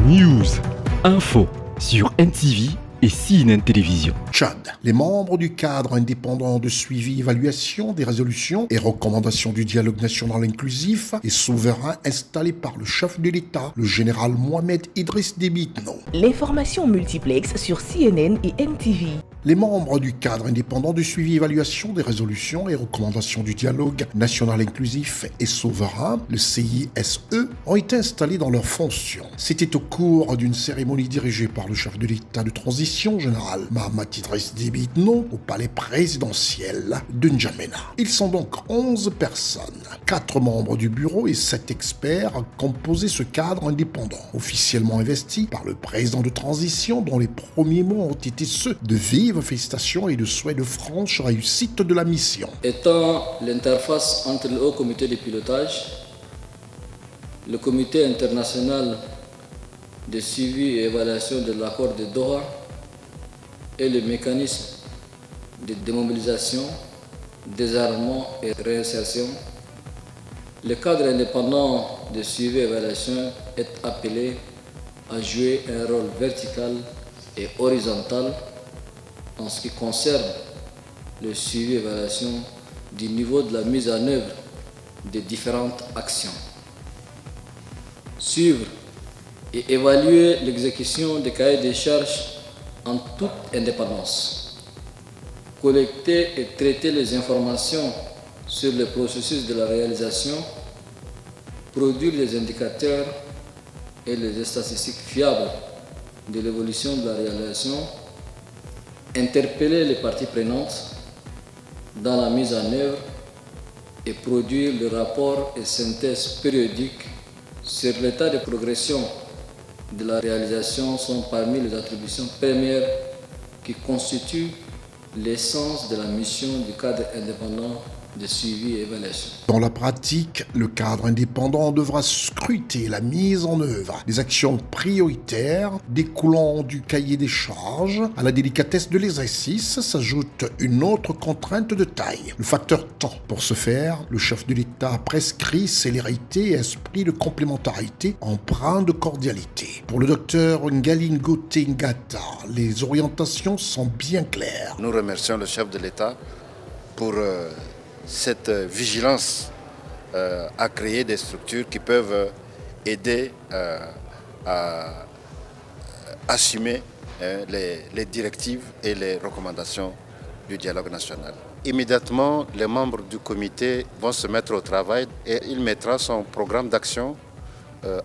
News, info sur NTV et CNN Télévision. Tchad. Les membres du cadre indépendant de suivi et évaluation des résolutions et recommandations du dialogue national inclusif et souverain installé par le chef de l'État, le général Mohamed Idriss Déby Itno. L'information multiplex sur CNN et NTV. Les membres du cadre indépendant de suivi et évaluation des résolutions et recommandations du dialogue national inclusif et souverain, le CISE, ont été installés dans leurs fonctions. C'était au cours d'une cérémonie dirigée par le chef de l'État de transition, général Mohamed Idriss Déby Itno, au palais présidentiel de N'Djamena. Ils sont donc 11 personnes, 4 membres du bureau et 7 experts à composer ce cadre indépendant, officiellement investi par le président de transition, dont les premiers mots ont été ceux de vive félicitations et de souhaits de franche réussite de la mission. Étant l'interface entre le Haut Comité de pilotage, le Comité international de suivi et évaluation de l'accord de Doha et le mécanisme de démobilisation, désarmement et réinsertion, le cadre indépendant de suivi et évaluation est appelé à jouer un rôle vertical et horizontal en ce qui concerne le suivi et évaluation du niveau de la mise en œuvre des différentes actions. Suivre et évaluer l'exécution des cahiers des charges en toute indépendance. Collecter et traiter les informations sur le processus de la réalisation. Produire les indicateurs et les statistiques fiables de l'évolution de la réalisation. Interpeller les parties prenantes dans la mise en œuvre et produire le rapport et synthèse périodique sur l'état de progression de la réalisation sont parmi les attributions premières qui constituent l'essence de la mission du cadre indépendant de suivi et évaluation. Dans la pratique, le cadre indépendant devra scruter la mise en œuvre des actions prioritaires découlant du cahier des charges. À la délicatesse de l'exercice s'ajoute une autre contrainte de taille, le facteur temps. Pour ce faire, le chef de l'État prescrit célérité et esprit de complémentarité empreint de cordialité. Pour le docteur Ngalingote Ngata, les orientations sont bien claires. Nous remercions le chef de l'État pour cette vigilance à créer des structures qui peuvent aider à assumer les directives et les recommandations du dialogue national. Immédiatement, les membres du comité vont se mettre au travail et il mettra son programme d'action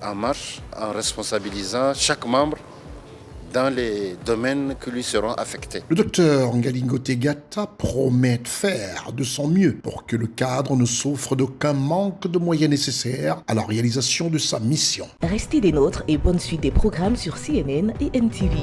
en marche en responsabilisant chaque membre dans les domaines qui lui seront affectés. Le docteur Ngalingote Ngata promet de faire de son mieux pour que le cadre ne souffre d'aucun manque de moyens nécessaires à la réalisation de sa mission. Restez des nôtres et bonne suite des programmes sur CNN et NTV.